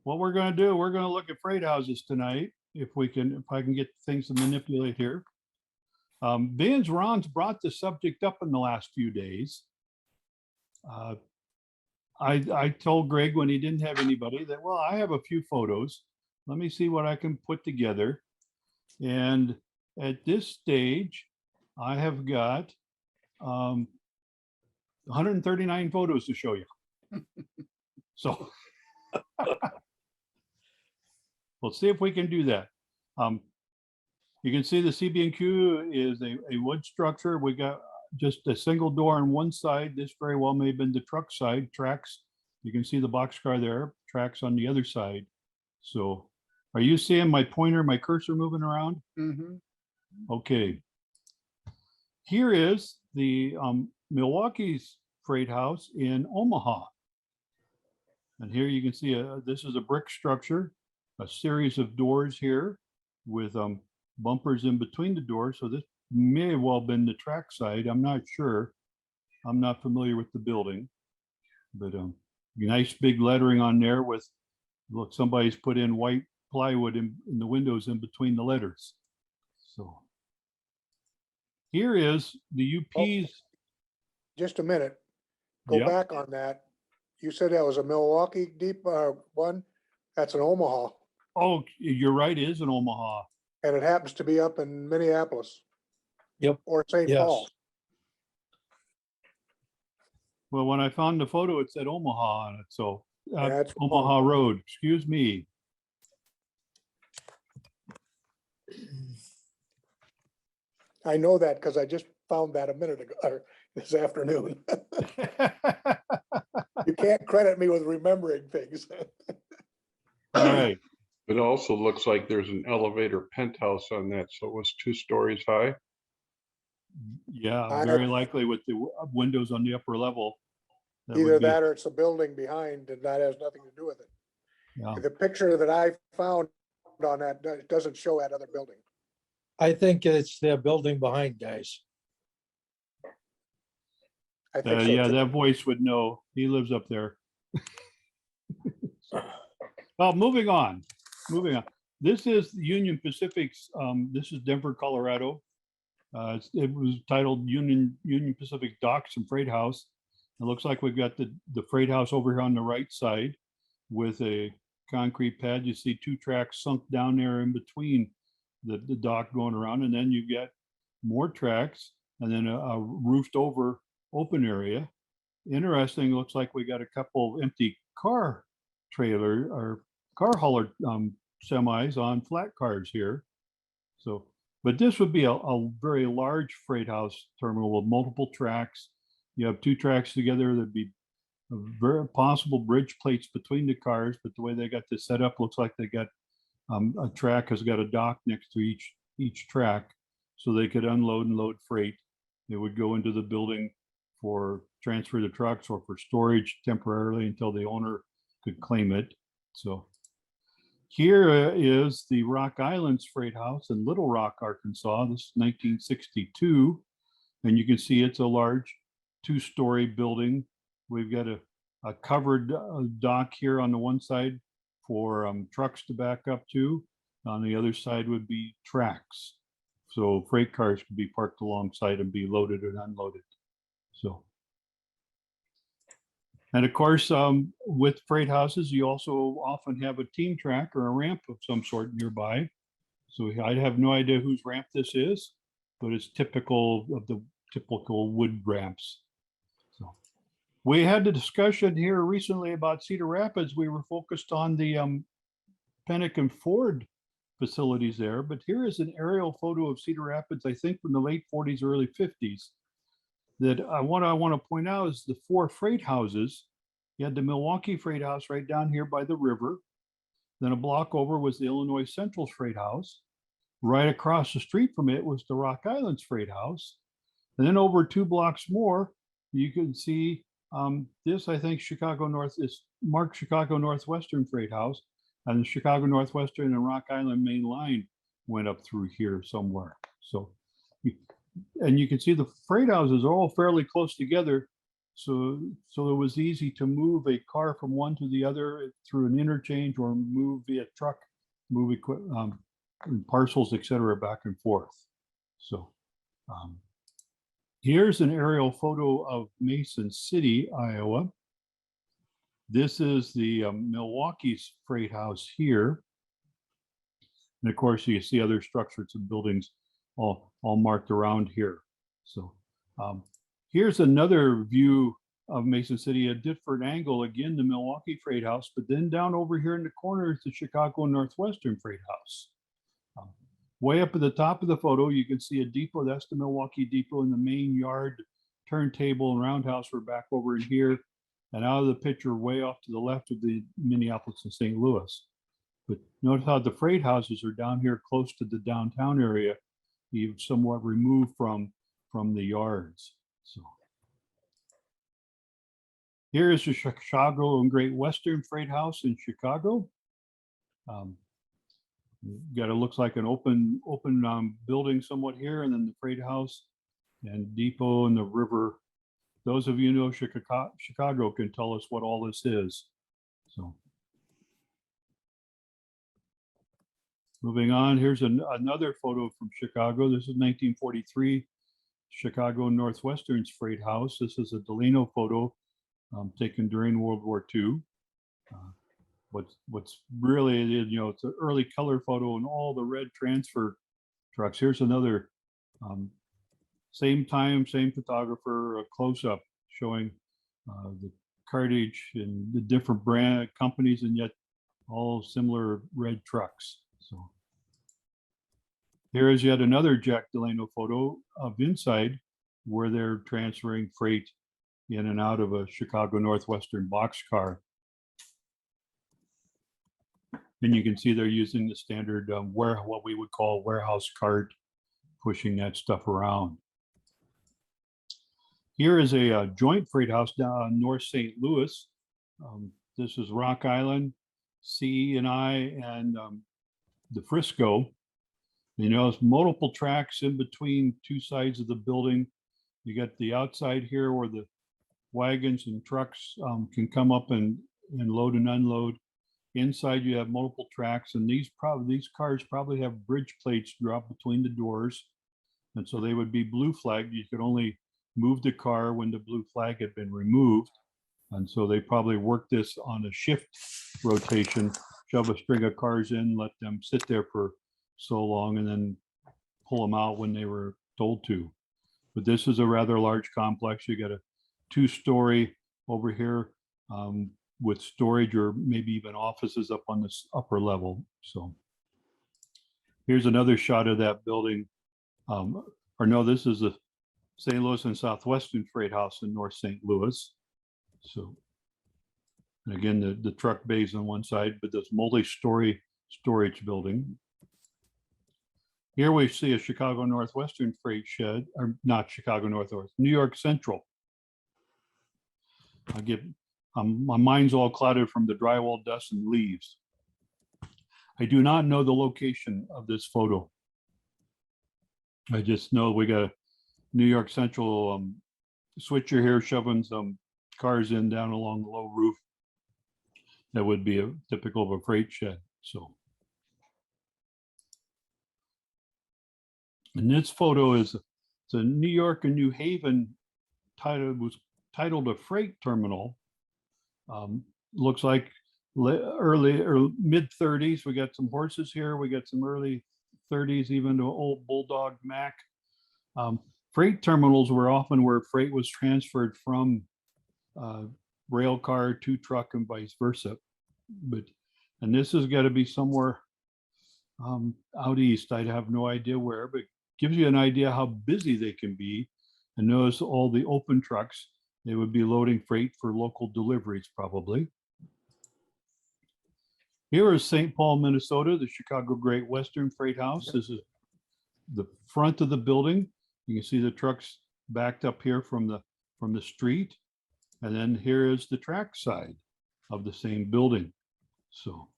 what we're going to do, we're going to look at freight houses tonight. If I can get things to manipulate here. Being Ron's brought the subject up in the last few days. I told Greg when he didn't have anybody that, well, I have a few photos. Let me see what I can put together. And at this stage, I have got 139 photos to show you. So let's see if we can do that. You can see the CB&Q is a wood structure. We got just a single door on one side. This very well may have been the truck side. Tracks, you can see the boxcar there, tracks on the other side. So are you seeing my pointer, my cursor moving around? Mm-hmm. Okay. Here is the Milwaukee's freight house in Omaha. And here you can see this is a brick structure, a series of doors here with bumpers in between the doors. So this may have well been the track side. I'm not sure. I'm not familiar with the building, but nice big lettering on there with, look, somebody's put in white plywood in the windows in between the letters. So here is the UP's. Just a minute. Go Yep. back on that. You said that was a Milwaukee deep one. That's an Omaha, Oh, you're right, it is in Omaha. and it happens to be up in Minneapolis. Yep. Or St. Yes. Paul. Well, when I found the photo, it said Omaha on it. So That's Omaha Road, excuse me. I know that because I just found that a minute ago, or this afternoon. You can't credit me with remembering things. All right. It also looks like there's an elevator penthouse on that, so it was 2 stories high. Yeah, very likely with the windows on the upper level. Either would be- that or it's a building behind, and that has nothing to do with it. Yeah. The picture that I found on that doesn't show that other building. I think it's their building behind, guys. I think so Yeah, too. that voice would know. He lives up there. Well, moving on. This is Union Pacific's, this is Denver, Colorado. It was titled Union Pacific Docks and Freight House. It looks like we've got the freight house over here on the right side with a concrete pad. You see 2 tracks sunk down there in between the dock going around, and then you get more tracks and then a roofed over open area. Interesting, looks like we got a couple of empty car trailer or car hauler semis on flat cars here. So, but this would be a very large freight house terminal with multiple tracks. You have 2 tracks together. There'd be a very possible bridge plates between the cars, but the way they got this set up looks like they got a track has got a dock next to each track, so they could unload and load freight. It would go into the building for transfer to trucks or for storage temporarily until the owner could claim it. So here is the Rock Islands Freight House in Little Rock, Arkansas. This is 1962, and you can see it's a large 2-story building. We've got a covered dock here on the one side for trucks to back up to. On the other side would be tracks. So freight cars could be parked alongside and be loaded and unloaded. So, and of course, with freight houses, you also often have a team track or a ramp of some sort nearby. So I have no idea whose ramp this is, but it's typical of the typical wood ramps. So we had the discussion here recently about Cedar Rapids. We were focused on the Pennock and Ford facilities there, but here is an aerial photo of Cedar Rapids, I think from the late 40s, early 50s. That what I want to point out is the 4 freight houses. You had the Milwaukee Freight House right down here by the river. Then a block over was the Illinois Central Freight House. Right across the street from it was the Rock Islands Freight House. And then over 2 blocks more, you can see this, I think, Chicago North is marked Chicago Northwestern Freight House. And the Chicago Northwestern and Rock Island main line went up through here somewhere. So, and you can see the freight houses are all fairly close together. So it was easy to move a car from one to the other through an interchange or move via truck, move parcels, etc., back and forth. So here's an aerial photo of Mason City, Iowa. This is the Milwaukee's freight house here. And of course, you see other structures and buildings all marked around here. So here's another view of Mason City, a different angle. Again, the Milwaukee Freight House, but then down over here in the corner is the Chicago Northwestern Freight House. Way up at the top of the photo, you can see a depot. That's the Milwaukee Depot, in the main yard, turntable and roundhouse were back over in here. And out of the picture, way off to the left of the Minneapolis and St. Louis. But notice how the freight houses are down here close to the downtown area, even somewhat removed from the yards. So here is the Chicago and Great Western Freight House in Chicago. Got it, looks like an open building somewhat here, and then the freight house and depot and the river. Those of you who know Chicago can tell us what all this is. So moving on, here's another photo from Chicago. This is 1943, Chicago Northwestern's freight house. This is a Delano photo taken during World War II. What's really, you know, it's an early color photo and all the red transfer trucks. Here's another same time, same photographer, a close-up showing the cartage and the different brand companies, and yet all similar red trucks. So here is yet another Jack Delano photo of inside where they're transferring freight in and out of a Chicago Northwestern boxcar. And you can see they're using the standard what we would call warehouse cart, pushing that stuff around. Here is a joint freight house down North St. Louis. This is Rock Island, CE&I, and the Frisco. You know, it's multiple tracks in between two sides of the building. You got the outside here where the wagons and trucks can come up and load and unload. Inside you have multiple tracks, and these cars probably have bridge plates drop between the doors, and so they would be blue flagged. You could only move the car when the blue flag had been removed, and so they probably worked this on a shift rotation, shove a string of cars in, let them sit there for so long, and then pull them out when they were told to. But this is a rather large complex. You got a 2-story over here with storage or maybe even offices up on this upper level. So here's another shot of that building. Or no, this is the St. Louis and Southwestern Freight House in North St. Louis. So, and again, the truck bays on one side, but this multi-story storage building. Here we see a Chicago Northwestern freight shed, or not Chicago Northwestern, New York Central. I get my mind's all clouded from the drywall dust and leaves. I do not know the location of this photo. I just know we got a New York Central switcher here shoving some cars in down along the low roof. That would be a typical of a freight shed. So, and this photo is it's a New York and New Haven was titled a freight terminal. Looks like early or mid 30s. We got some horses here. We got some early 30s, even to old Bulldog Mac. Freight terminals were often where freight was transferred from rail car to truck and vice versa. And this has got to be somewhere out east. I have no idea where, but gives you an idea how busy they can be. And notice all the open trucks. They would be loading freight for local deliveries, probably. Here is St. Paul, Minnesota, the Chicago Great Western Freight House. This is the front of the building. You can see the trucks backed up here from the street. And then here is the track side of the same building. So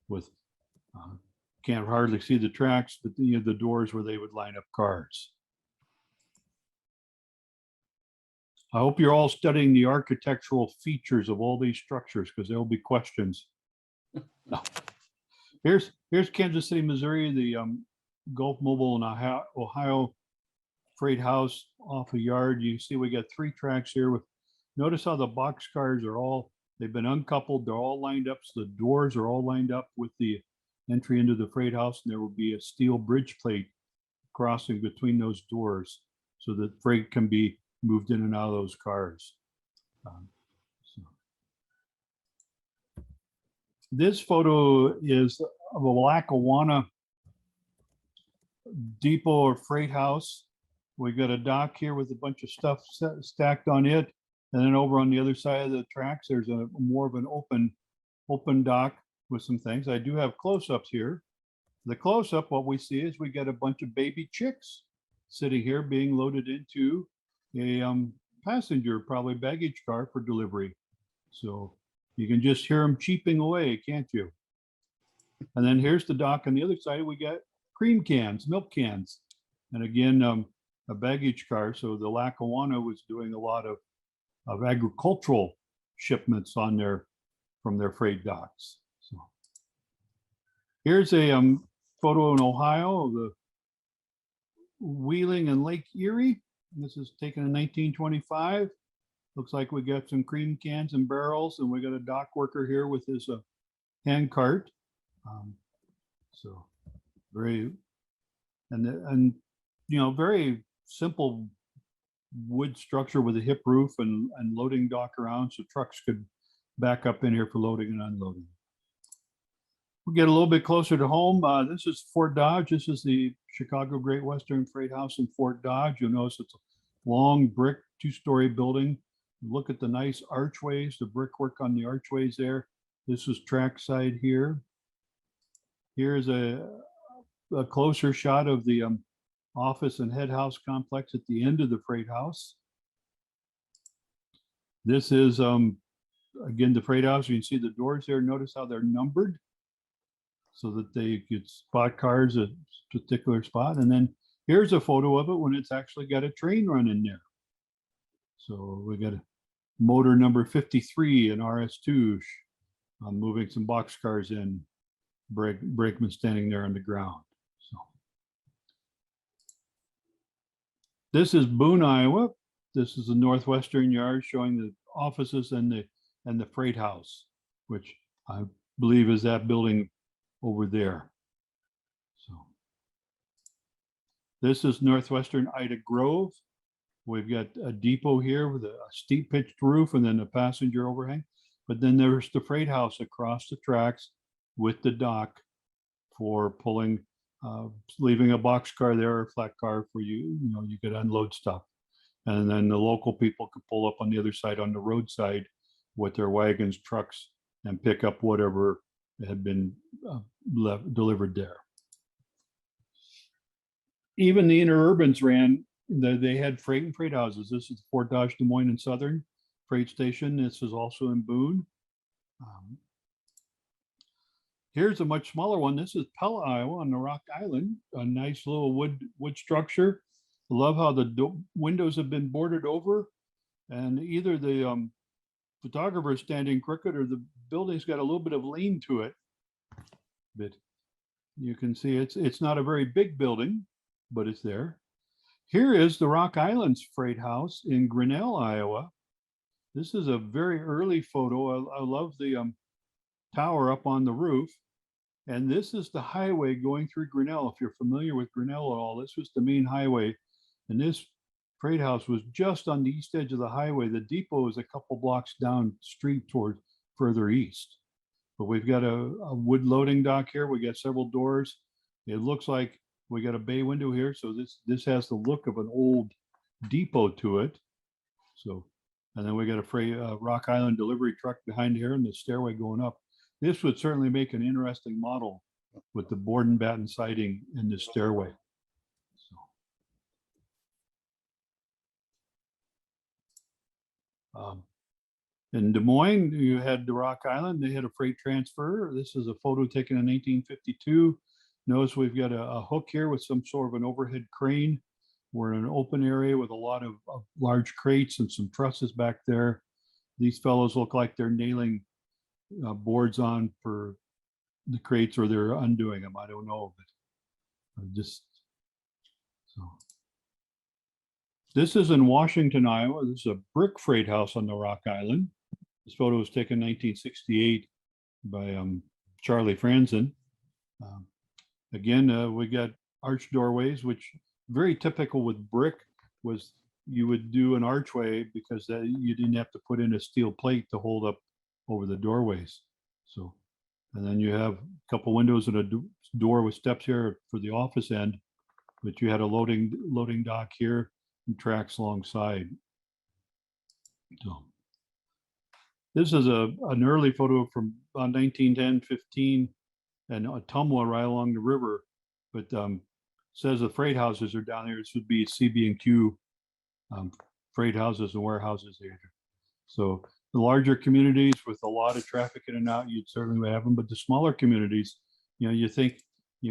with, can't hardly see the tracks, but the doors where they would line up cars. I hope you're all studying the architectural features of all these structures because there'll be questions. No. Here's Kansas City, Missouri, the Gulf Mobile and Ohio freight house off a yard. You see we got 3 tracks here with, notice how the box cars are all, they've been uncoupled. They're all lined up. So the doors are all lined up with the entry into the freight house. And there will be a steel bridge plate crossing between those doors so that freight can be moved in and out of those cars. So. This photo is of a Lackawanna depot or freight house. We've got a dock here with a bunch of stuff stacked on it. And then over on the other side of the tracks, there's a more of an open dock with some things. I do have close-ups here. The close-up, what we see is we got a bunch of baby chicks sitting here being loaded into a passenger, probably baggage car for delivery. So you can just hear them cheeping away, can't you? And then here's the dock on the other side. We got cream cans, milk cans. And again, a baggage car. So the Lackawanna was doing a lot of agricultural shipments on from their freight docks. So here's a photo in Ohio of the Wheeling and Lake Erie. This is taken in 1925. Looks like we got some cream cans and barrels, and we got a dock worker here with his hand cart. So very, and you know, very simple wood structure with a hip roof and loading dock around so trucks could back up in here for loading and unloading. We'll get a little bit closer to home. This is Fort Dodge. This is the Chicago Great Western Freight House in Fort Dodge. You'll notice it's a long brick 2-story building. Look at the nice archways, the brickwork on the archways there. This is trackside here. Here's a closer shot of the office and head house complex at the end of the freight house. This is, again, the freight house. You can see the doors there. Notice how they're numbered so that they could spot cars at a particular spot. And then here's a photo of it when it's actually got a train running there. So we got a motor number 53 and RS2 moving some box cars in, brakeman standing there on the ground. So this is Boone, Iowa. This is the northwestern yard showing the offices and the freight house, which I believe is that building over there. So this is northwestern Ida Grove. We've got a depot here with a steep pitched roof and then a passenger overhang. But then there's the freight house across the tracks with the dock for pulling, leaving a box car there or a flat car for you know, you could unload stuff. And then the local people could pull up on the other side on the roadside with their wagons, trucks, and pick up whatever had been delivered there. Even the interurbans ran, they had freight and freight houses. This is Fort Dodge, Des Moines and Southern Freight Station. This is also in Boone. Here's a much smaller one. This is Pella, Iowa on the Rock Island, a nice little wood structure. I love how the windows have been boarded over and either the photographer is standing crooked or the building's got a little bit of lean to it. But you can see it's not a very big building, but it's there. Here is the Rock Islands Freight House in Grinnell, Iowa. This is a very early photo. I love the tower up on the roof. And this is the highway going through Grinnell. If you're familiar with Grinnell at all, this was the main highway. And this freight house was just on the east edge of the highway. The depot is a couple blocks down street toward further east. But we've got a wood loading dock here. We got several doors. It looks like we got a bay window here. So this has the look of an old depot to it. So, and then we got a Rock Island delivery truck behind here and the stairway going up. This would certainly make an interesting model with the board and batten siding and the stairway. So, in Des Moines, you had the Rock Island. They had a freight transfer. This is a photo taken in 1952. Notice we've got a hook here with some sort of an overhead crane We're in an open area with a lot of large crates and some trusses back there. These fellows look like they're nailing boards on for the crates, or they're undoing them. I don't know, but just so. This is in Washington, Iowa. This is a brick freight house on the Rock Island. This photo was taken in 1968 by Charlie Franzen. Again, we got arched doorways, which very typical with brick was you would do an archway because you didn't have to put in a steel plate to hold up over the doorways. So, and then you have a couple windows and a door with steps here for the office end, but you had a loading dock here and tracks alongside. So this is an early photo from 1910, 15, and Ottumwa right along the river, but says the freight houses are down there. This would be CB&Q freight houses and warehouses there. So the larger communities with a lot of traffic in and out, you'd certainly have them, but the smaller communities, you think,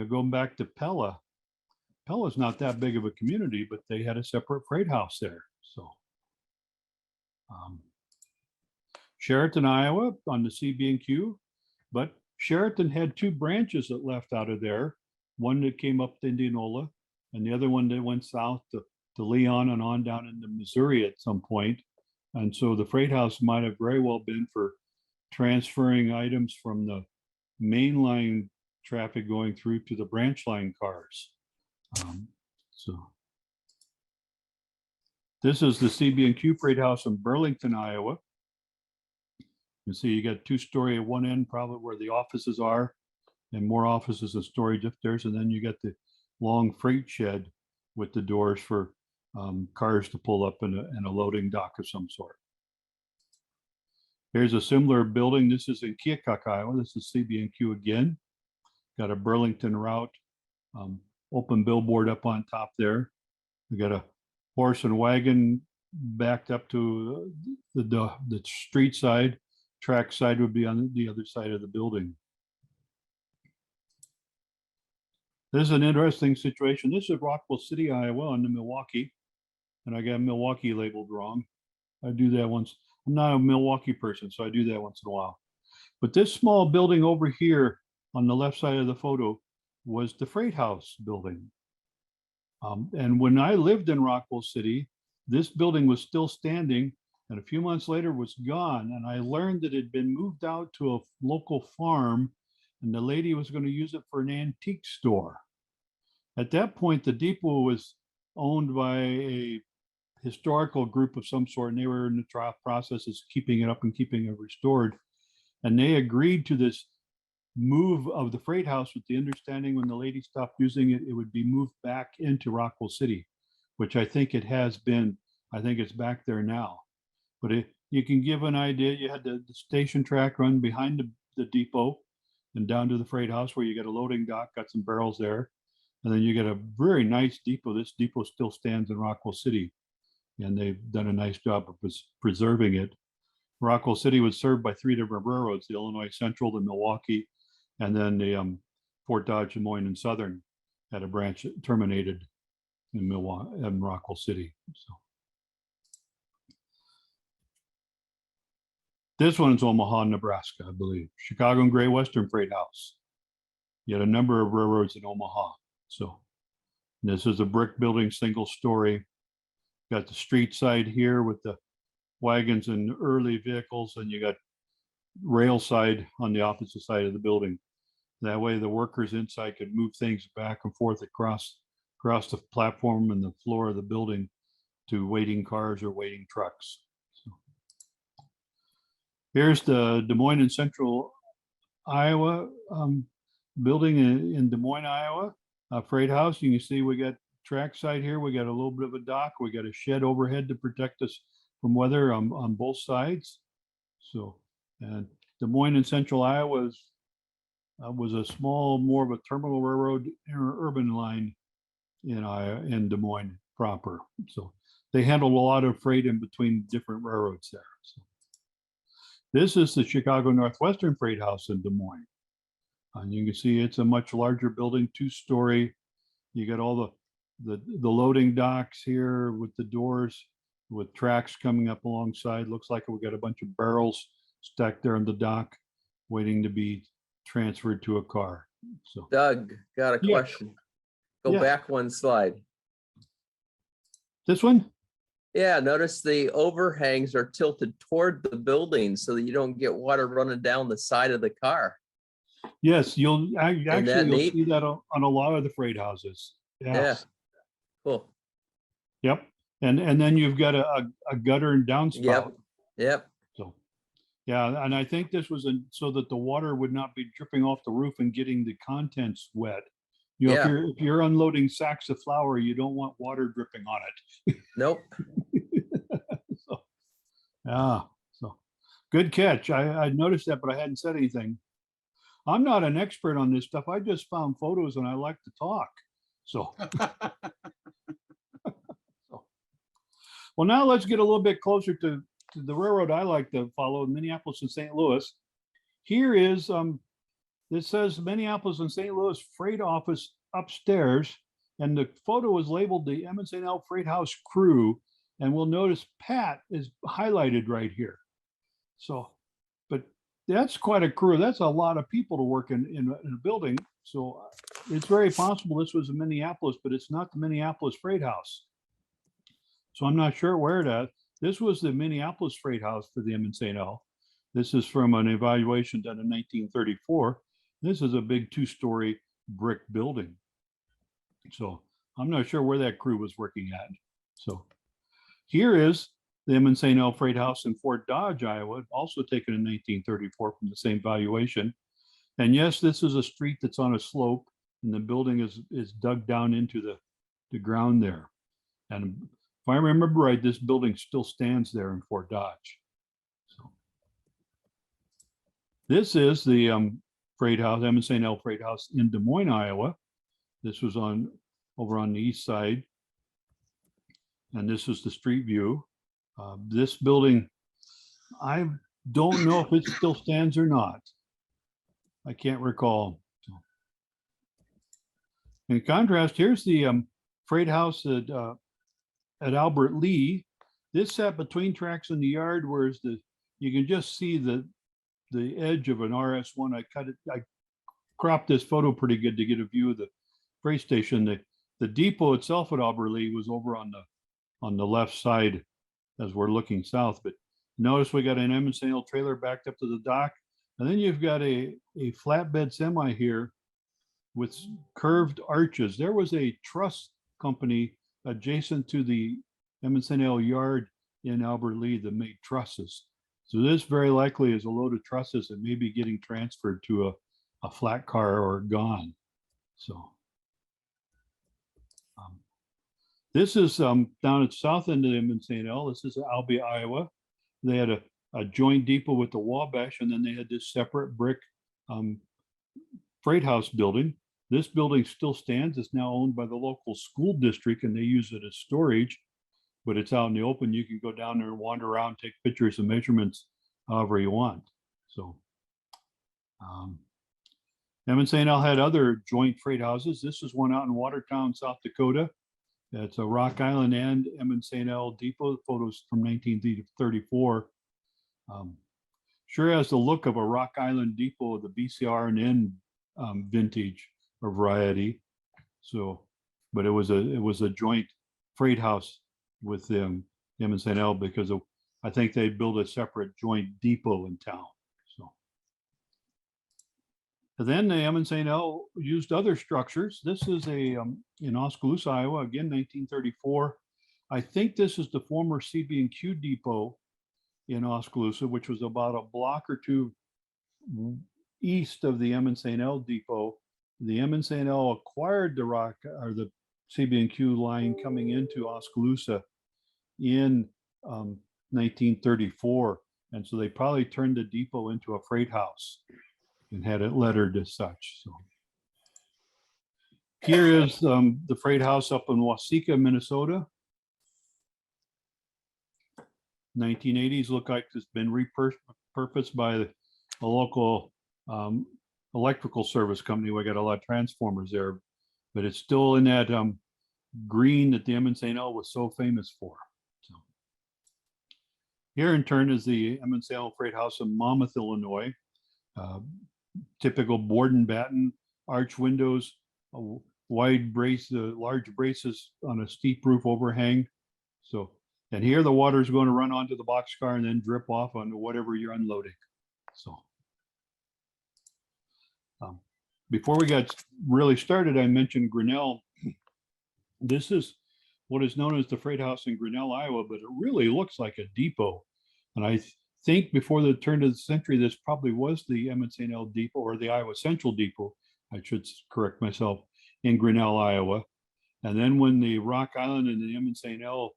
going back to Pella's not that big of a community, but they had a separate freight house there. So Sheraton, Iowa on the CB&Q, but Sheraton had two branches that left out of there. One that came up to Indianola and the other one that went south to Leon and on down into Missouri at some point. And so the freight house might have very well been for transferring items from the mainline traffic going through to the branch line cars. So this is the CB&Q freight house in Burlington, Iowa. You see you got 2-story at one end, probably where the offices are, and more offices and storage upstairs. And then you got the long freight shed with the doors for cars to pull up in a loading dock of some sort. Here's a similar building. This is in Keokuk, Iowa. This is CB&Q again. Got a Burlington route, open billboard up on top there. We got a horse and wagon backed up to the street side. Track side would be on the other side of the building. This is an interesting situation. This is Rockwell City, Iowa on the Milwaukee. And I got Milwaukee labeled wrong. I do that once. I'm not a Milwaukee person, so I do that once in a while. But this small building over here on the left side of the photo was the freight house building. And when I lived in Rockwell City, this building was still standing, and a few months later was gone. And I learned that it had been moved out to a local farm, and the lady was going to use it for an antique store. At that point, the depot was owned by a historical group of some sort, and they were in the process of keeping it up and keeping it restored. And they agreed to this move of the freight house with the understanding when the lady stopped using it, it would be moved back into Rockwell City, which I think it has been. I think it's back there now. But you can give an idea. You had the station track run behind the depot and down to the freight house where you got a loading dock, got some barrels there. And then you get a very nice depot. This depot still stands in Rockwell City, and they've done a nice job of preserving it. Rockwell City was served by 3 different railroads: the Illinois Central, the Milwaukee, and then the Fort Dodge, Des Moines, and Southern had a branch that terminated in Rockwell City. So this one's Omaha, Nebraska, I believe. Chicago and Great Western Freight House. You had a number of railroads in Omaha. So this is a brick building, single story. Got the street side here with the wagons and early vehicles, and you got rail side on the opposite side of the building. That way the workers inside could move things back and forth across the platform and the floor of the building to waiting cars or waiting trucks. So here's the Des Moines and Central Iowa building in Des Moines, Iowa, freight house. You can see we got track side here. We got a little bit of a dock. We got a shed overhead to protect us from weather on both sides. So, and Des Moines and Central Iowa was a small, more of a terminal railroad urban line in Des Moines proper. So they handled a lot of freight in between different railroads there. So this is the Chicago Northwestern Freight House in Des Moines. And you can see it's a much larger building, 2-story. You got all the the loading docks here with the doors, with tracks coming up alongside. Looks like we got a bunch of barrels stacked there on the dock, waiting to be transferred to a car. So Doug, got a Yeah. question. Go Yeah. back one slide. this one, Yeah, notice the overhangs are tilted toward the building so that you don't get water running down the side of the car. yes, actually that you'll neat? see that on a lot of the freight houses. Yeah, Yes. cool. Yep. And then you've got a gutter and downspout. Yep, yep. So, yeah, and I think this was so that the water would not be dripping off the roof and getting the contents wet. You know, Yeah. if you're unloading sacks of flour, you don't want water dripping on it. Nope. So, yeah, so good catch. I noticed that, but I hadn't said anything. I'm not an expert on this stuff. I just found photos and I like to talk. So, well, now let's get a little bit closer to the railroad I like to follow, Minneapolis and St. Louis. Here is, it says Minneapolis and St. Louis Freight Office upstairs, and the photo is labeled the M&L Freight House Crew, and we'll notice Pat is highlighted right here. So, but that's quite a crew. That's a lot of people to work in a building. So it's very possible this was in Minneapolis, but it's not the Minneapolis Freight House. So I'm not sure where that. This was the Minneapolis Freight House for the M&L. This is from an evaluation done in 1934. This is a big 2-story brick building. So I'm not sure where that crew was working at. So here is the M&L Freight House in Fort Dodge, Iowa, also taken in 1934 from the same valuation. And yes, this is a street that's on a slope, and the building is dug down into the ground there. And if I remember right, this building still stands there in Fort Dodge. So this is the freight house, M&L Freight House in Des Moines, Iowa. This was over on the east side. And this is the street view. This building, I don't know if it still stands or not. I can't recall. So, in contrast, here's the freight house at Albert Lee. This sat between tracks in the yard, whereas you can just see the edge of an RS1. I cropped this photo pretty good to get a view of the freight station. The depot itself at Albert Lee was over on the left side as we're looking south. But notice we got an M&L trailer backed up to the dock, and then you've got a flatbed semi here with curved arches. There was a truss company adjacent to the M&L yard in Albert Lee that made trusses. So this very likely is a load of trusses that may be getting transferred to a flat car or gone. So this is down at the south end of the M&L. This is Albee, Iowa. They had a joint depot with the Wabash, and then they had this separate brick freight house building. This building still stands. It's now owned by the local school district, and they use it as storage, but it's out in the open. You can go down there and wander around, take pictures and measurements however you want. So M&L had other joint freight houses. This is one out in Watertown, South Dakota. It's a Rock Island and M&L depot. Photos from 1934. Sure has the look of a Rock Island depot, the BCR and N vintage or variety. So, but it was a joint freight house with them, M&L, because I think they built a separate joint depot in town. So, and then the M&L used other structures. This is in Oskaloosa, Iowa, again, 1934. I think this is the former CB&Q depot in Oskaloosa, which was about a block or two east of the M&L depot. The M&L acquired the CB&Q line coming into Oskaloosa in 1934. And so they probably turned the depot into a freight house and had it lettered as such. So here is the freight house up in Waseca, Minnesota. 1980s, look like it's been repurposed by a local electrical service company. We got a lot of transformers there, but it's still in that green that the MSTL was so famous for. So here in turn is the MSTL Freight House in Monmouth, Illinois. Typical board and batten arch windows, a wide brace, large braces on a steep roof overhang. So, and here the water is going to run onto the boxcar and then drip off onto whatever you're unloading. So, before we got really started, I mentioned Grinnell. This is what is known as the Freight House in Grinnell, Iowa, but it really looks like a depot. And I think before the turn of the century, this probably was the MSTL depot, or the Iowa Central Depot, I should correct myself, in Grinnell, Iowa. And then when the Rock Island and the MSTL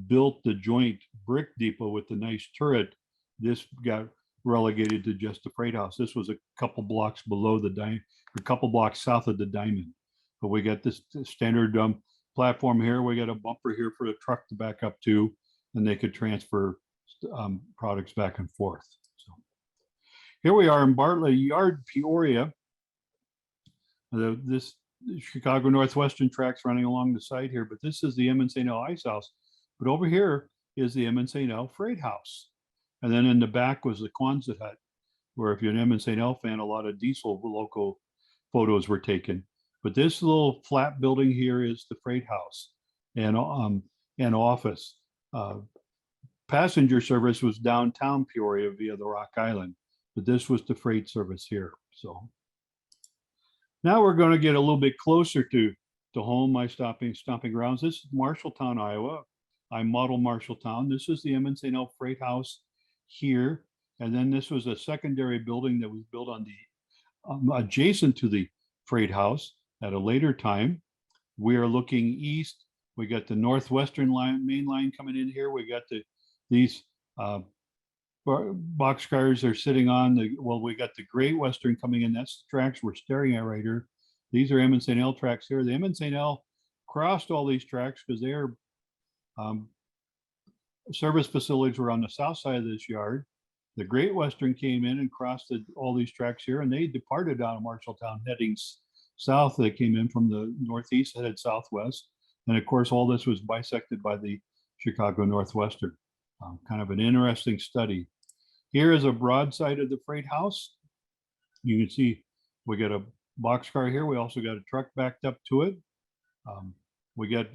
built the joint brick depot with the nice turret, this got relegated to just the freight house. This was a couple blocks below the diamond, a couple blocks south of the diamond. But we got this standard platform here. We got a bumper here for the truck to back up to, and they could transfer products back and forth. So here we are in Bartlett Yard, Peoria. This Chicago Northwestern tracks running along the side here, but this is the MSTL Ice House. But over here is the MSTL Freight House. And then in the back was the Quonset hut, where if you're an MSTL fan, a lot of diesel local photos were taken. But this little flat building here is the Freight House and office. Passenger service was downtown Peoria via the Rock Island, but this was the freight service here. So now we're going to get a little bit closer to home, my stomping grounds. This is Marshalltown, Iowa. I model Marshalltown. This is the MSTL Freight House here. And then this was a secondary building that was built on the adjacent to the freight house at a later time. We are looking east. We got the Northwestern main line coming in here. We got these boxcars are sitting on we got the Great Western coming in. That's the tracks we're staring at right here. These are MSTL tracks here. The MSTL crossed all these tracks because their service facilities were on the south side of this yard. The Great Western came in and crossed all these tracks here, and they departed out of Marshalltown heading south. They came in from the northeast, headed southwest. And of course, all this was bisected by the Chicago Northwestern. Kind of an interesting study. Here is a broadside of the freight house. You can see we got a boxcar here. We also got a truck backed up to it. We got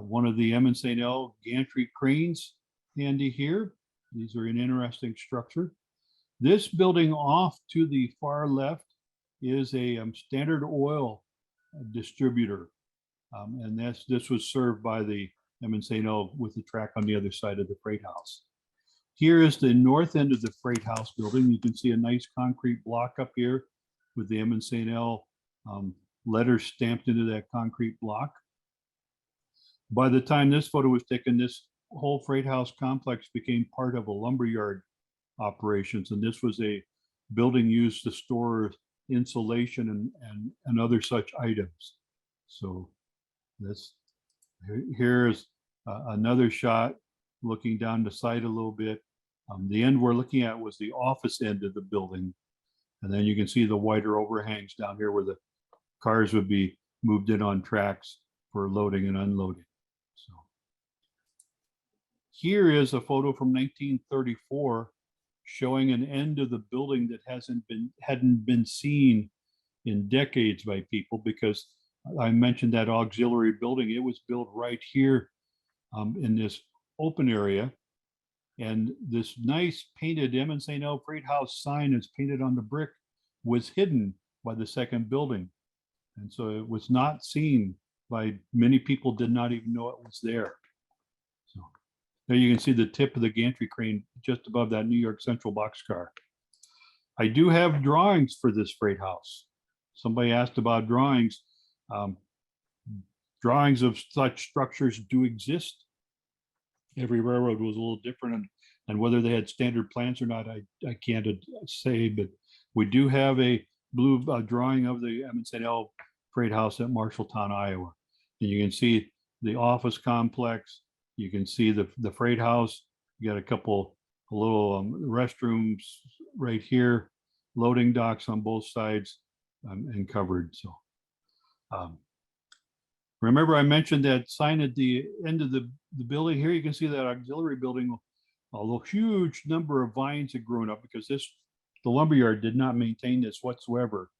one of the MSTL gantry cranes handy here. These are an interesting structure. This building off to the far left is a Standard Oil distributor. And this was served by the MSTL with the track on the other side of the freight house. Here is the north end of the freight house building. You can see a nice concrete block up here with the MSTL letters stamped into that concrete block. By the time this photo was taken, this whole freight house complex became part of a lumberyard operations. And this was a building used to store insulation and other such items. So here's another shot looking down the side a little bit. The end we're looking at was the office end of the building. And then you can see the wider overhangs down here where the cars would be moved in on tracks for loading and unloading. So here is a photo from 1934 showing an end of the building that hadn't been seen in decades by people, because I mentioned that auxiliary building. It was built right here in this open area. And this nice painted MSTL Freight House sign that's painted on the brick was hidden by the second building. And so it was not seen by many people, did not even know it was there. So there you can see the tip of the gantry crane just above that New York Central boxcar. I do have drawings for this freight house. Somebody asked about drawings. Drawings of such structures do exist. Every railroad was a little different, and whether they had standard plans or not, I can't say, but we do have a blue drawing of the MSTL Freight House at Marshalltown, Iowa. And you can see the office complex. You can see the freight house. You got a little restrooms right here, loading docks on both sides and covered. So Remember I mentioned that sign at the end of the building? Here you can see that auxiliary building, although huge number of vines had grown up because the lumberyard did not maintain this whatsoever.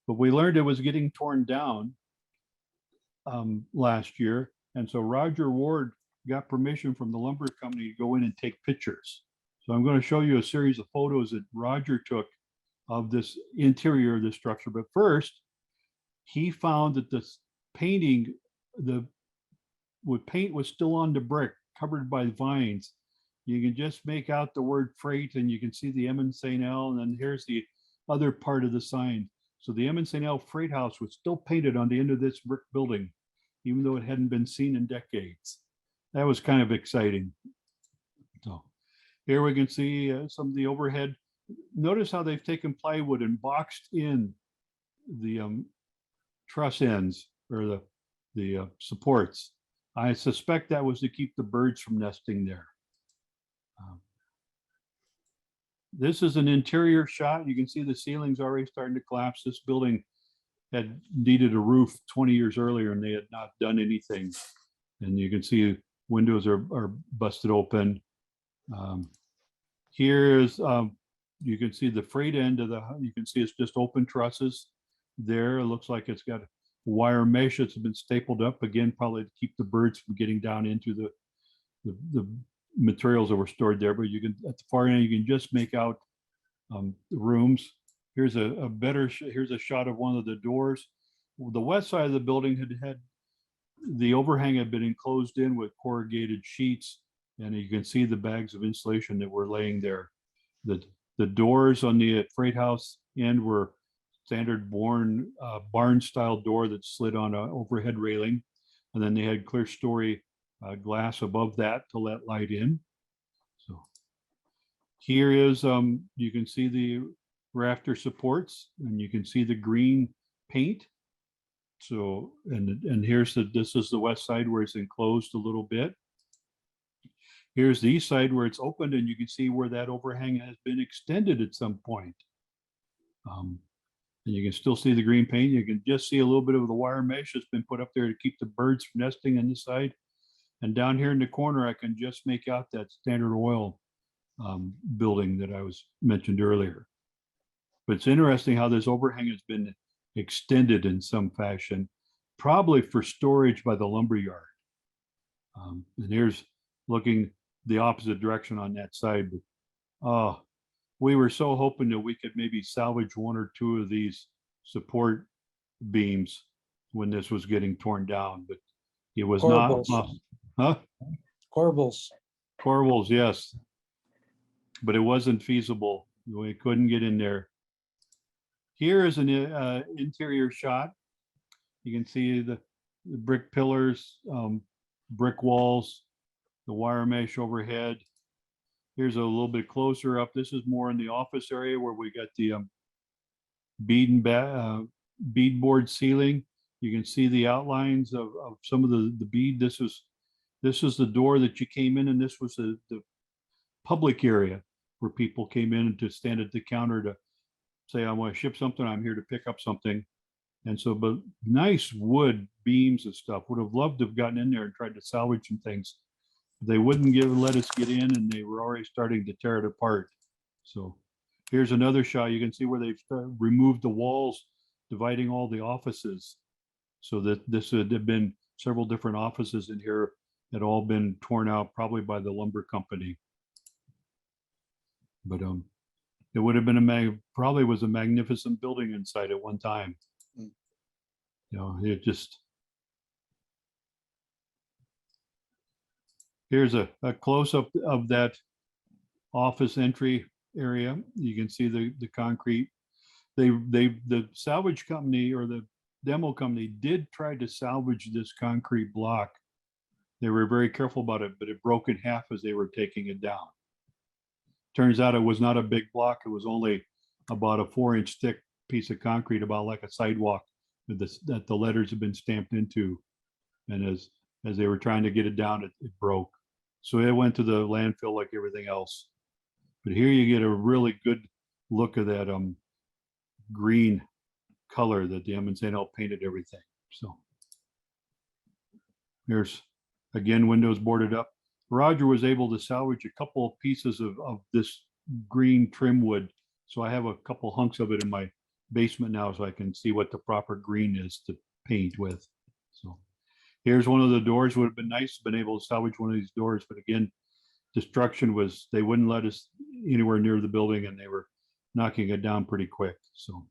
But we learned it was getting torn down last year. And so Roger Ward got permission from the lumber company to go in and take pictures. So I'm going to show you a series of photos that Roger took of this interior of the structure. But first, he found that this painting, the paint was still on the brick, covered by vines. You can just make out the word freight, and you can see the MSTL, and then here's the other part of the sign. So the MSTL Freight House was still painted on the end of this brick building, even though it hadn't been seen in decades. That was kind of exciting. So here we can see some of the overhead. Notice how they've taken plywood and boxed in the truss ends or the supports. I suspect that was to keep the birds from nesting there. This is an interior shot. You can see the ceiling's already starting to collapse. This building had needed a roof 20 years earlier and they had not done anything. And you can see windows are busted open. Here's, you can see the freight end of you can see it's just open trusses there. It looks like it's got wire mesh that's been stapled up again, probably to keep the birds from getting down into the materials that were stored there. But you can, at the far end, you can just make out the rooms. Here's here's a shot of one of the doors. The west side of the building had the overhang had been enclosed in with corrugated sheets, and you can see the bags of insulation that were laying there. The doors on the freight house end were standard barn style door that slid on an overhead railing, and then they had clear story glass above that to let light in. So here is you can see the rafter supports, and you can see the green paint. So and here's this is the west side where it's enclosed a little bit. Here's the east side where it's opened, and you can see where that overhang has been extended at some point. And you can still see the green paint. You can just see a little bit of the wire mesh that's been put up there to keep the birds from nesting on this side. And down here in the corner, I can just make out that Standard Oil building that I was mentioned earlier. But it's interesting how this overhang has been extended in some fashion, probably for storage by the lumberyard. And here's looking the opposite direction on that side. But, we were so hoping that we could maybe salvage one or two of these support beams when this was getting torn down, but it was Corbels. not. Huh? Corbels. Corbels, yes. But it wasn't feasible. We couldn't get in there. Here is an interior shot. You can see the brick pillars, brick walls, the wire mesh overhead. Here's a little bit closer up. This is more in the office area where we got the beadboard ceiling. You can see the outlines of some of the bead. This is the door that you came in, and this was the public area where people came in to stand at the counter to say, I want to ship something, I'm here to pick up something. And so, but nice wood beams and stuff. Would have loved to have gotten in there and tried to salvage some things. They wouldn't let us get in, and they were already starting to tear it apart. So here's another shot. You can see where they've removed the walls dividing all the offices, so that this had been several different offices in here had all been torn out, probably by the lumber company. But it would have been probably was a magnificent building inside at one time. You know, it just. Here's a close-up of that office entry area. You can see the concrete. The salvage company or the demo company did try to salvage this concrete block. They were very careful about it, but it broke in half as they were taking it down. Turns out it was not a big block. It was only about a 4-inch thick piece of concrete, about like a sidewalk that the letters had been stamped into. And as they were trying to get it down, it broke. So it went to the landfill like everything else. But here you get a really good look of that green color that the MSTL painted everything. So There's, again, windows boarded up. Roger was able to salvage a couple of pieces of this green trim wood. So I have a couple hunks of it in my basement now, so I can see what the proper green is to paint with. So here's one of the doors. Would have been nice to been able to salvage one of these doors, but again, destruction was, they wouldn't let us anywhere near the building, and they were knocking it down pretty quick. So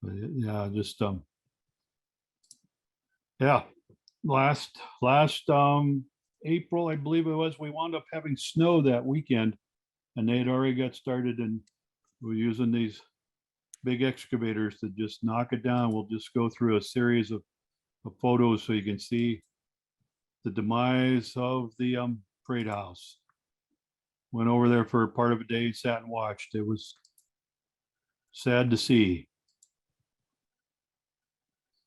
but yeah, just yeah, last April, I believe it was, we wound up having snow that weekend, and they had already got started, and we're using these big excavators to just knock it down. We'll just go through a series of photos so you can see the demise of the freight house. Went over there for part of a day, sat and watched. It was sad to see.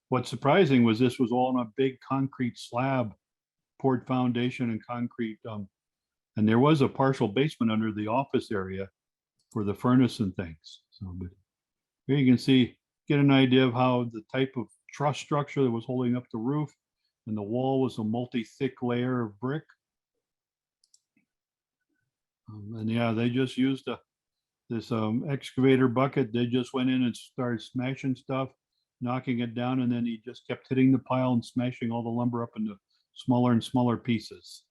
What's surprising was this was all on a big concrete slab, poured foundation and concrete. And there was a partial basement under the office area for the furnace and things. So, but here you can see, get an idea of how the type of truss structure that was holding up the roof, and the wall was a multi-thick layer of brick. And yeah, they just used this excavator bucket. They just went in and started smashing stuff, knocking it down, and then he just kept hitting the pile and smashing all the lumber up into smaller and smaller pieces.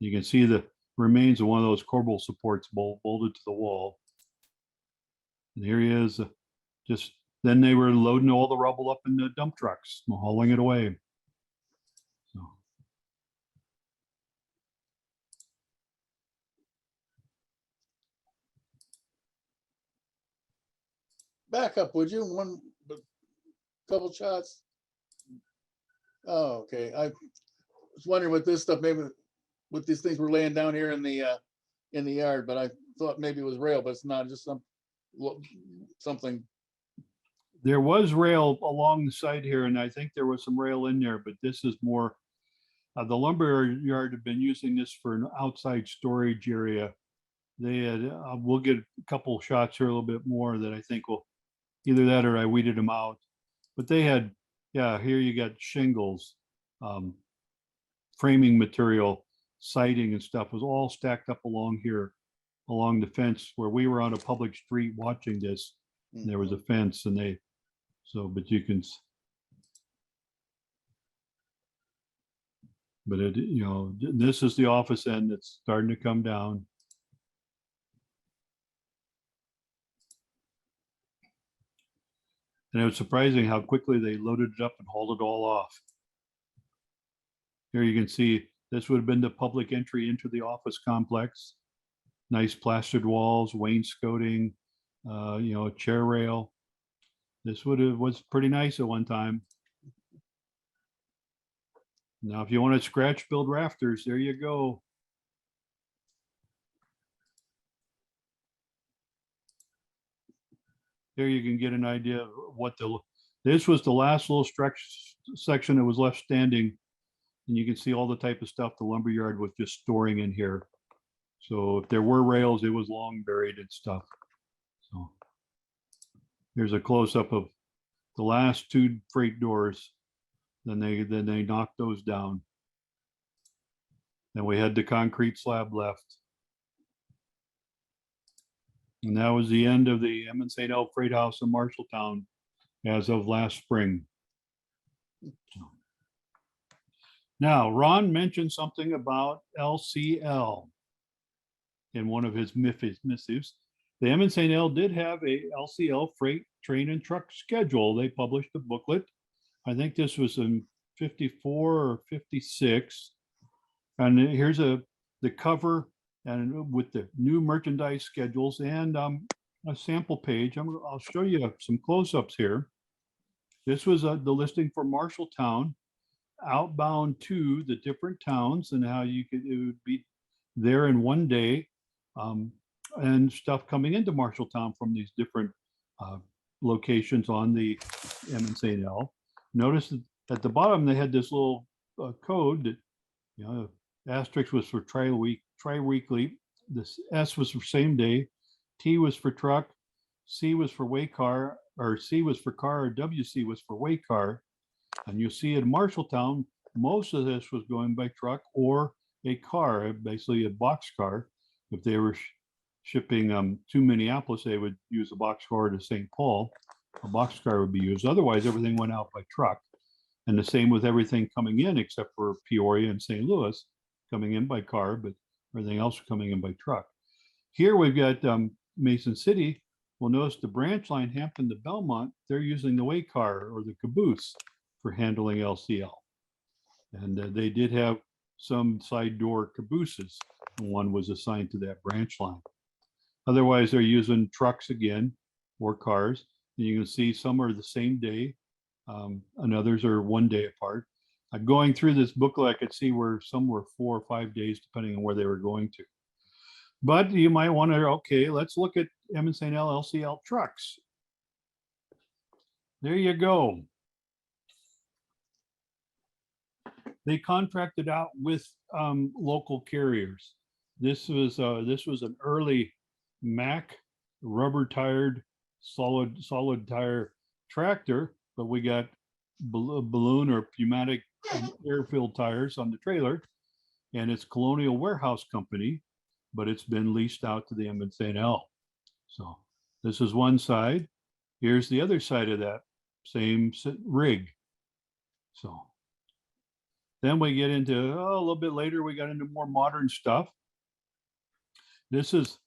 You can see the remains of one of those corbel supports bolted to the wall. And here he is. Just then they were loading all the rubble up in the dump trucks, hauling it away. So. Back up, would you? Couple shots. Oh, okay. I was wondering what this stuff, maybe what these things were laying down here in the yard, but I thought maybe it was rail, but it's not, just something. There was rail along the side here, and I think there was some rail in there, but this is more, the lumber yard had been using this for an outside storage area. They had, we'll get a couple shots here a little bit more that I think will, either that or I weeded them out. But they had, yeah, here you got shingles, framing material, siding and stuff was all stacked up along here, along the fence where we were on a public street watching this. And there was a fence, and they, so, but you can, but it, you know, this is the office end that's starting to come down. And it was surprising how quickly they loaded it up and hauled it all off. Here you can see, this would have been the public entry into the office complex. Nice plastered walls, wainscoting, you know, chair rail. This was pretty nice at one time. Now, if you want to scratch build rafters, there you go. Here you can get an idea of what this was the last little section that was left standing. And you can see all the type of stuff the lumberyard was just storing in here. So if there were rails, it was long buried and stuff. So here's a close-up of the last two freight doors. Then they knocked those down. Then we had the concrete slab left. And that was the end of the MSTL Freight House in Marshalltown as of last spring. Now, Ron mentioned something about LCL in one of his missives. The MSTL did have a LCL freight train and truck schedule. They published a booklet. I think this was in 54 or 56. And here's the cover and with the new merchandise schedules and a sample page. I'll show you some close-ups here. This was the listing for Marshalltown, outbound to the different towns, and how it would be there in one day, and stuff coming into Marshalltown from these different locations on the MSTL. Notice that at the bottom they had this little code that, you know, asterisk was for tri-weekly, this S was for same day, T was for truck, C was for way car, or C was for car, or WC was for way car. And you see in Marshalltown, most of this was going by truck or a car, basically a box car. If they were shipping to Minneapolis, they would use a box car to St. Paul. A box car would be used. Otherwise, everything went out by truck. And the same with everything coming in, except for Peoria and St. Louis, coming in by car, but everything else coming in by truck. Here we've got Mason City. Well, notice the branch line Hampton to Belmont, they're using the way car or the caboose for handling LCL. And they did have some side door cabooses. One was assigned to that branch line. Otherwise, they're using trucks again or cars. And you can see some are the same day, and others are one day apart. Going through this booklet, I could see where some were 4 or 5 days, depending on where they were going to. But you might want to, okay, let's look at M&L LCL trucks. There you go. They contracted out with local carriers. This was an early Mack rubber tired solid tire tractor, but we got balloon or pneumatic air-filled tires on the trailer, and it's Colonial Warehouse Company, but it's been leased out to the M&L. So this is one side. Here's the other side of that same rig. So then we get into a little bit later, we got into more modern stuff. This is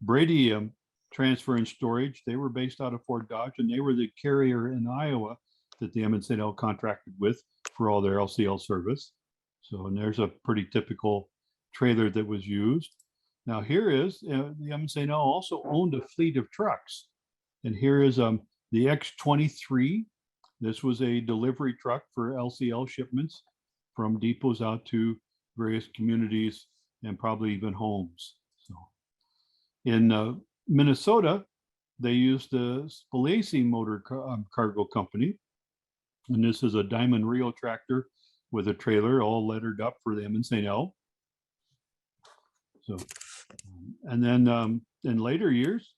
Brady Transfer and Storage. They were based out of Fort Dodge, and they were the carrier in Iowa that the M&L contracted with for all their LCL service. So, and there's a pretty typical trailer that was used. Now here is, the M&L also owned a fleet of trucks. And here is the X23. This was a delivery truck for LCL shipments from depots out to various communities and probably even homes. So in Minnesota, they used the Spalacy Motor Cargo Company. And this is a Diamond Rio tractor with a trailer all lettered up for the M&L. So, and then in later years,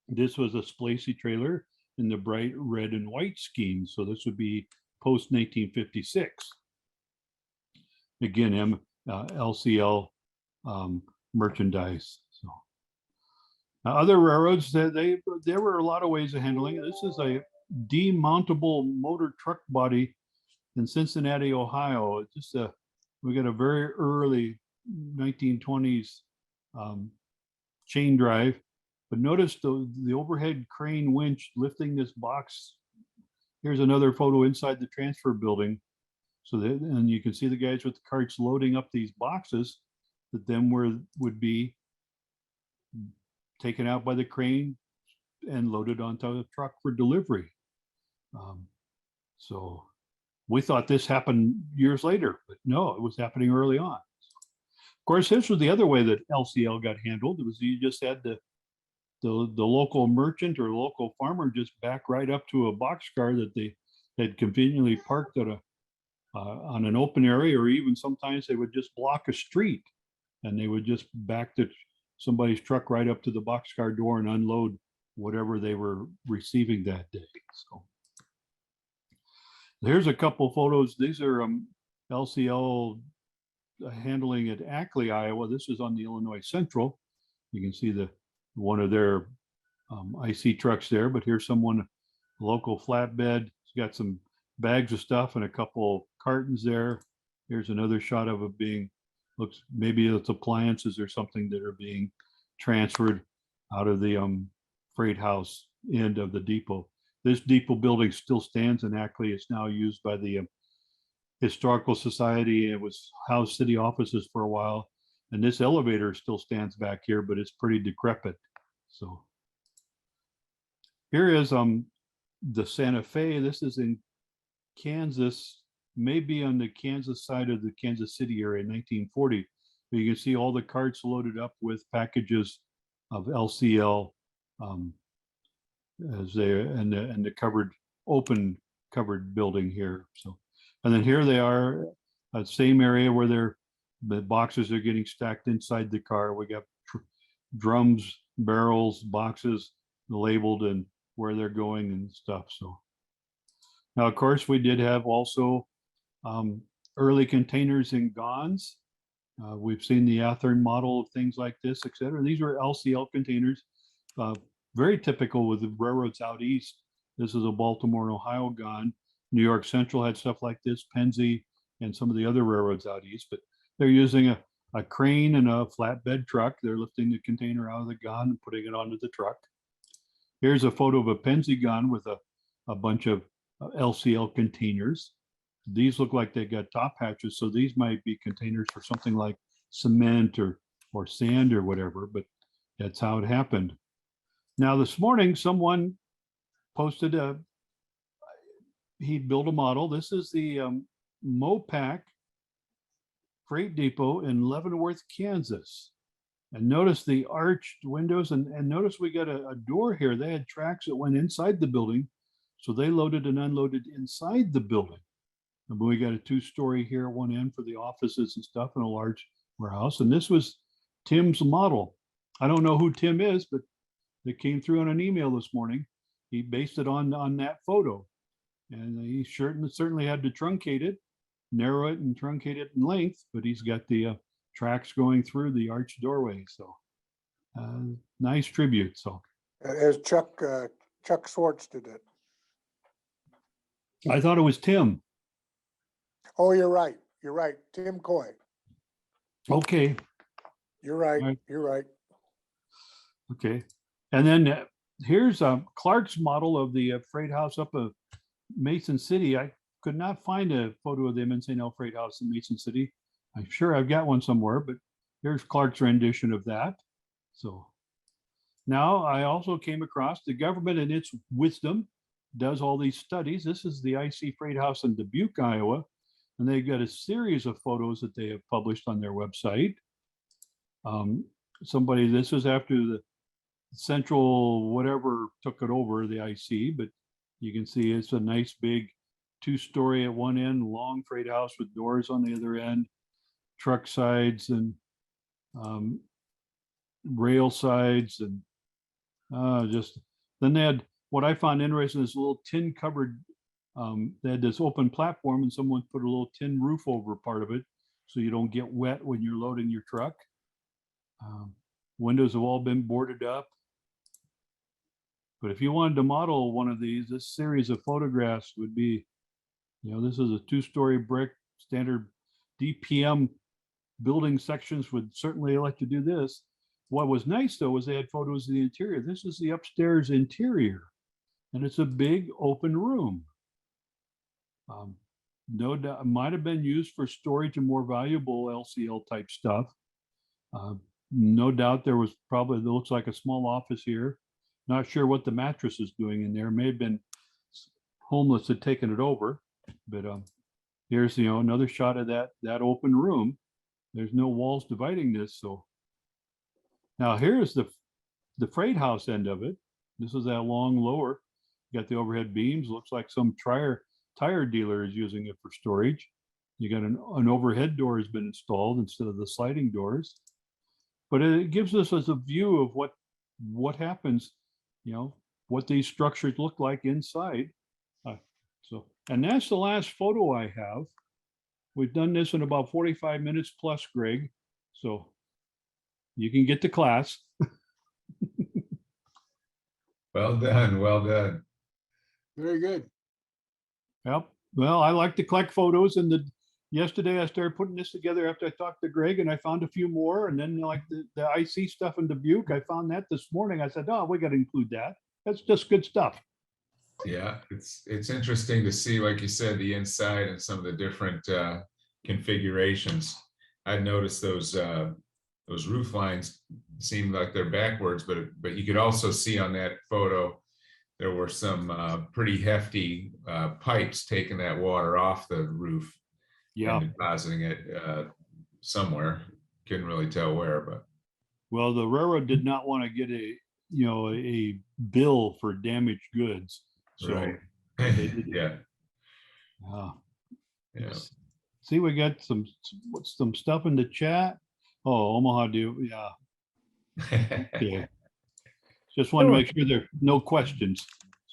this was a Spalacy trailer in the bright red and white scheme. So this would be post 1956. Again, LCL merchandise. So now other railroads, there were a lot of ways of handling it. This is a demountable motor truck body in Cincinnati, Ohio. It's just we got a very early 1920s chain drive, but notice the overhead crane winch lifting this box. Here's another photo inside the transfer building. So that, and you can see the guys with the carts loading up these boxes that then would be taken out by the crane and loaded onto the truck for delivery. So we thought this happened years later, but no, it was happening early on. Of course, this was the other way that LCL got handled. It was you just had the local merchant or local farmer just back right up to a boxcar that they had conveniently parked at on an open area, or even sometimes they would just block a street and they would just back somebody's truck right up to the boxcar door and unload whatever they were receiving that day. So here's a couple photos. These are LCL handling at Ackley, Iowa. This is on the Illinois Central. You can see one of their IC trucks there, but here's someone, local flatbed. It's got some bags of stuff and a couple cartons there. Here's another shot of it being, looks, maybe it's appliances or something that are being transferred out of the freight house end of the depot. This depot building still stands in Ackley. It's now used by the Historical Society. It was housed city offices for a while. And this elevator still stands back here, but it's pretty decrepit. So here is the Santa Fe. This is in Kansas, maybe on the Kansas side of the Kansas City area in 1940. But you can see all the carts loaded up with packages of LCL as they and the open covered building here. So, and then here they are, same area where the boxes are getting stacked inside the car. We got drums, barrels, boxes labeled and where they're going and stuff. So Now, of course, we did have also early containers in GONS. We've seen the Athearn model of things like this, et cetera. These were LCL containers, very typical with the railroads out east. This is a Baltimore and Ohio GON. New York Central had stuff like this, Pennsy, and some of the other railroads out east, but they're using a crane and a flatbed truck. They're lifting the container out of the GON and putting it onto the truck. Here's a photo of a Pennsy GON with a bunch of LCL containers. These look like they got top hatches, so these might be containers for something like cement or sand or whatever, but that's how it happened. Now, this morning, someone posted he built a model. This is the Mopac Freight Depot in Leavenworth, Kansas. And notice the arched windows, and notice we got a door here. They had tracks that went inside the building, so they loaded and unloaded inside the building. And we got a 2-story here at one end for the offices and stuff, and a large warehouse. And this was Tim's model. I don't know who Tim is, but it came through on an email this morning. He based it on that photo, and he certainly had to truncate it, narrow it, and truncate it in length. But he's got the tracks going through the arched doorway. So nice tribute. So As Chuck Schwartz did it. I thought it was Tim. Oh, you're right. You're right. Tim Coy. Okay. You're right. Right. You're right. Okay. And then here's Clark's model of the freight house up of Mason City. I could not find a photo of the MNCL freight house in Mason City. I'm sure I've got one somewhere, but here's Clark's rendition of that. So now I also came across the government in its wisdom does all these studies. This is the IC Freight House in Dubuque, Iowa, and they've got a series of photos that they have published on their website. This is after the Central whatever took it over, the IC, but you can see it's a nice big 2-story at one end, long freight house with doors on the other end, truck sides and rail sides, and then they had what I found interesting, this little tin covered, they had this open platform and someone put a little tin roof over part of it so you don't get wet when you're loading your truck. Windows have all been boarded up. But if you wanted to model one of these, this series of photographs would be, this is a 2-story brick, standard DPM building sections would certainly like to do this. What was nice though was they had photos of the interior. This is the upstairs interior, and it's a big open room. No doubt, might have been used for storage of more valuable LCL type stuff. No doubt there was probably, it looks like a small office here. Not sure what the mattress is doing in there. May have been homeless had taken it over, but here's another shot of that open room. There's no walls dividing this. So now here's the freight house end of it. This is that long lower. You got the overhead beams. Looks like some tire dealer is using it for storage. You got an overhead door has been installed instead of the sliding doors. But it gives us as a view of what happens, what these structures look like inside. And that's the last photo I have. We've done this in about 45 minutes plus, Greg. So you can get to class. Well done, well done. Very good. Yep. Well, I like to collect photos, and yesterday I started putting this together after I talked to Greg, and I found a few more. And then like the IC stuff in Dubuque, I found that this morning. I said, oh, we got to include that. That's just good stuff. Yeah, it's interesting to see, like you said, the inside and some of the different configurations. I noticed those roof lines seem like they're backwards, but you could also see on that photo there were some pretty hefty pipes taking that water off the roof. Yeah. And depositing it somewhere. Couldn't really tell where, but. Well, the railroad did not want to get a bill for damaged goods. So Right. Yeah. Yeah. See, we got some stuff in the chat. Oh, Omaha do, yeah. Yeah. Just want to make sure there are no questions.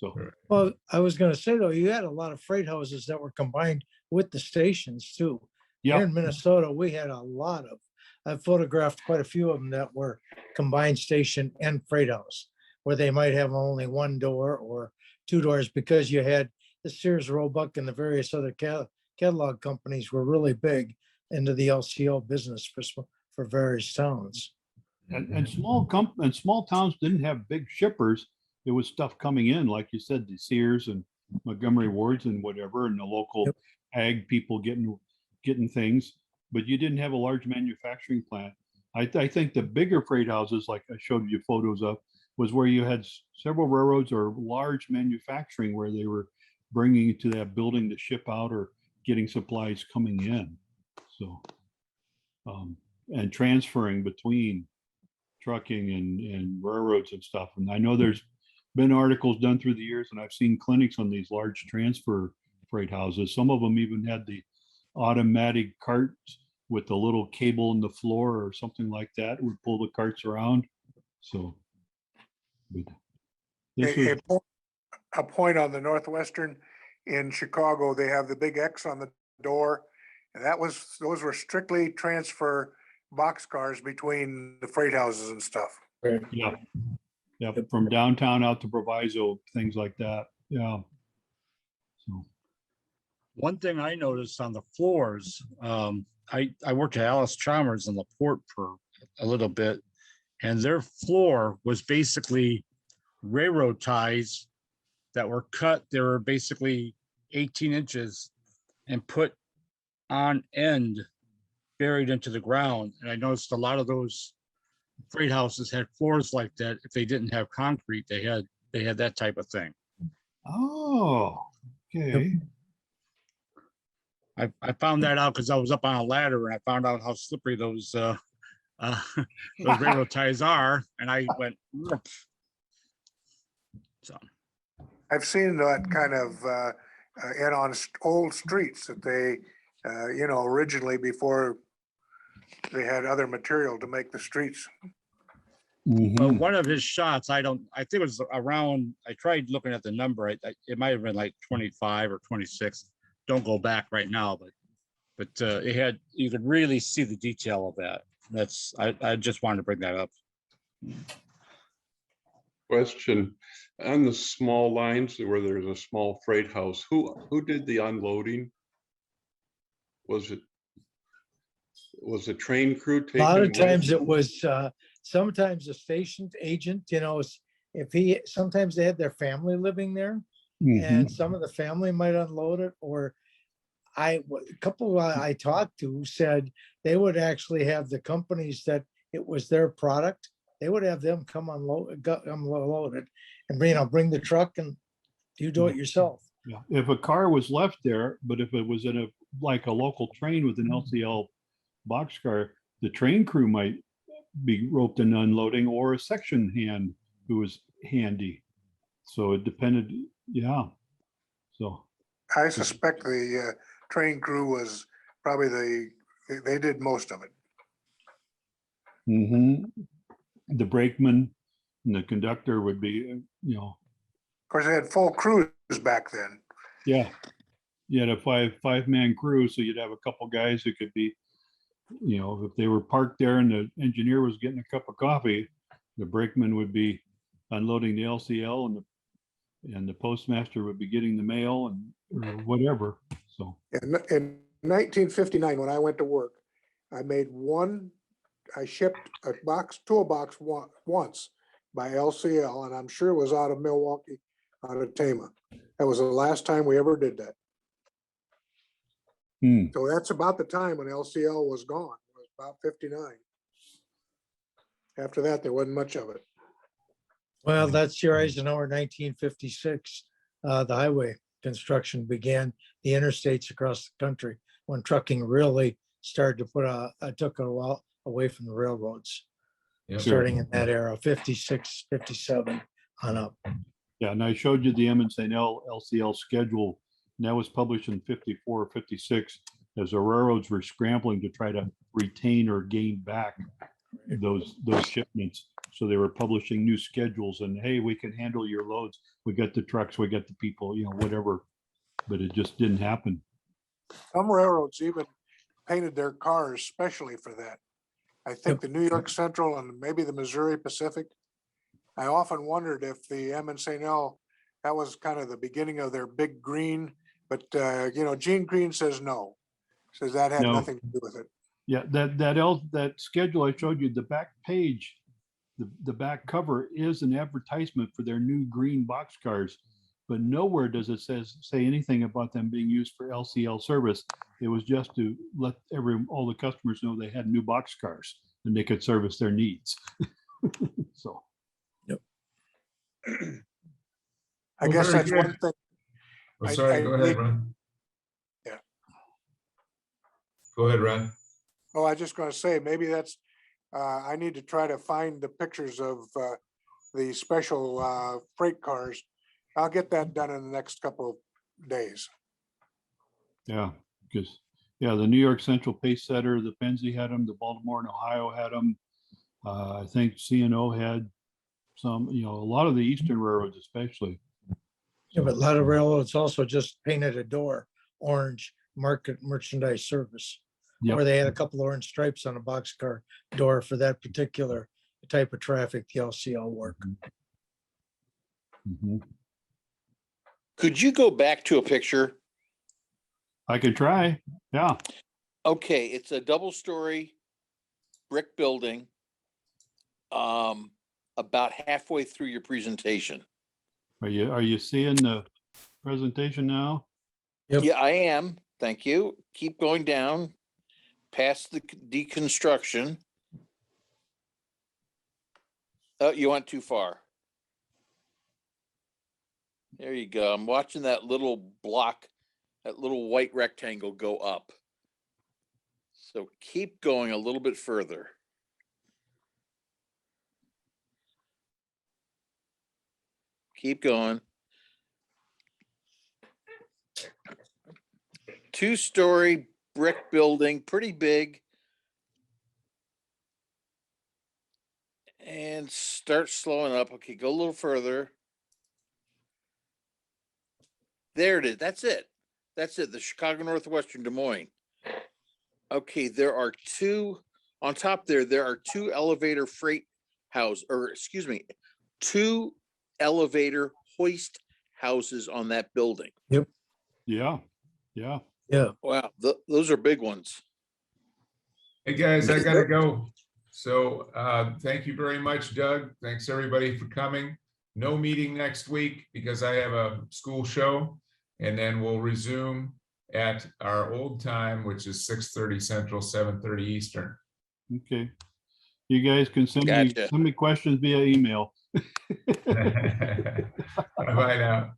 So, Well, I was gonna say though, you had a lot of freight houses that were combined with the stations too. Here yeah, in Minnesota, we had a lot of, I photographed quite a few of them that were combined station and freight house, where they might have only one door or two doors because you had the Sears, Roebuck and the various other catalog companies were really big into the LCO business for various towns. and small towns didn't have big shippers. It was stuff coming in, like you said, the Sears and Montgomery Wards and whatever, and the local Yep. ag people getting things, but you didn't have a large manufacturing plant. I think the bigger freight houses, like I showed you photos of, was where you had several railroads or large manufacturing where they were bringing it to that building to ship out or getting supplies coming in. So, and transferring between trucking and railroads and stuff. And I know there's been articles done through the years, and I've seen clinics on these large transfer freight houses. Some of them even had the automatic carts with the little cable in the floor or something like that, would pull the carts around. So. but this was- A point on the Northwestern in Chicago, they have the big X on the door. And those were strictly transfer boxcars between the freight houses and stuff. Yeah. Yeah, from downtown out to Proviso, things like that. Yeah. So, One thing I noticed on the floors, I worked at Alice Chalmers in LaPorte for a little bit, and their floor was basically railroad ties that were cut. They were basically 18 inches and put on end, buried into the ground. And I noticed a lot of those freight houses had floors like that. If they didn't have concrete, they had that type of thing. oh, okay. I found that out because I was up on a ladder and I found out how slippery those railroad ties are, and I went. "Whoop." So I've seen that kind of, and on old streets that they, originally before they had other material to make the streets. but Mhm. one of his shots, I think it was around. I tried looking at the number. It might have been like 25 or 26. Don't go back right now, but it had, you could really see the detail of that. I just wanted to bring that up. Question, on the small lines where there's a small freight house, who did the unloading? Was the train crew taking? A lot of times most it was, sometimes a station agent, sometimes they had their family living there. And some of the family might unload it, or a couple I talked to said they would actually have the companies that it was their product. They would have them come unload it and bring the truck and you do it yourself. Yeah, if a car was left there, but if it was in a local train with an LCL boxcar, the train crew might be roped in unloading, or a section hand who was handy. So it depended, yeah. So, I suspect the train crew was probably they did most of it. the brakeman and the conductor would be, Of course, they had full crews back then. yeah. You had a five-man crew, so you'd have a couple guys who could be, if they were parked there and the engineer was getting a cup of coffee, the brakeman would be unloading the LCL and the postmaster would be getting the mail or whatever. So, In 1959, when I went to work, I shipped a toolbox once by LCL, and I'm sure it was out of Milwaukee, out of Tama. That was the last time we ever did that. So that's about the time when LCL was gone. It was about 59. After that, there wasn't much of it. Well, that's your Eisenhower 1956. The highway construction began, the interstates across the country, when trucking really started to took a while away from the railroads, Yep. starting in that era, 56, 57 on up. yeah, and I showed you the M&L LCL schedule, and that was published in 54, 56, as the railroads were scrambling to try to retain or gain back those shipments. So they were publishing new schedules and, hey, we can handle your loads. We got the trucks, we got the people, you know, whatever. But it just didn't happen. Some railroads even painted their cars specially for that. I think the New York Central and maybe the Missouri Pacific. I often wondered if the M&L, that was kind of the beginning of their big green, but you know, Gene Green says no. Says that had No. nothing to do with it. Yeah, that schedule I showed you, the back page, the back cover is an advertisement for their new green boxcars. But nowhere does it say anything about them being used for LCL service. It was just to let all the customers know they had new boxcars and they could service their needs. So. I Well, guess very that's good. one thing. Oh, I- sorry, I go ahead, need- Ron. Yeah. Go ahead, Ron. Oh, I was just gonna say, maybe that's, I need to try to find the pictures of the special freight cars. I'll get that done in the next couple of days. Yeah, because, yeah, the New York Central Pace Setter, the Pennsy had them, the Baltimore and Ohio had them. I think CNO had some, you know, a lot of the Eastern railroads especially. Yeah, but a lot of railroads also just painted a door orange, market merchandise service. Yep. Or they had a couple orange stripes on a boxcar door for that particular type of traffic, the LCL work. Mhm. Could you go back to a picture? I could try, yeah. Okay, it's a double-story brick building. About halfway through your presentation. Are you seeing the presentation now? Yep. Yeah, I am. Thank you. Keep going down past the deconstruction. Oh, you went too far. There you go. I'm watching that little block, that little white rectangle go up. So keep going a little bit further. Keep going. Two-story brick building, pretty big. And start slowing up. Okay, go a little further. There it is. That's it. That's it. The Chicago Northwestern Des Moines. Okay, there are two on top there. There are two elevator freight house, or excuse me, two elevator hoist houses on that building. Yeah, yeah. Yeah. Wow, those are big ones. Hey, guys, I gotta go. So thank you very much, Doug. Thanks, everybody, for coming. No meeting next week because I have a school show. And then we'll resume at our old time, which is 6:30 Central, 7:30 Eastern. Okay. You guys can send Gotcha. me questions via email. Bye now.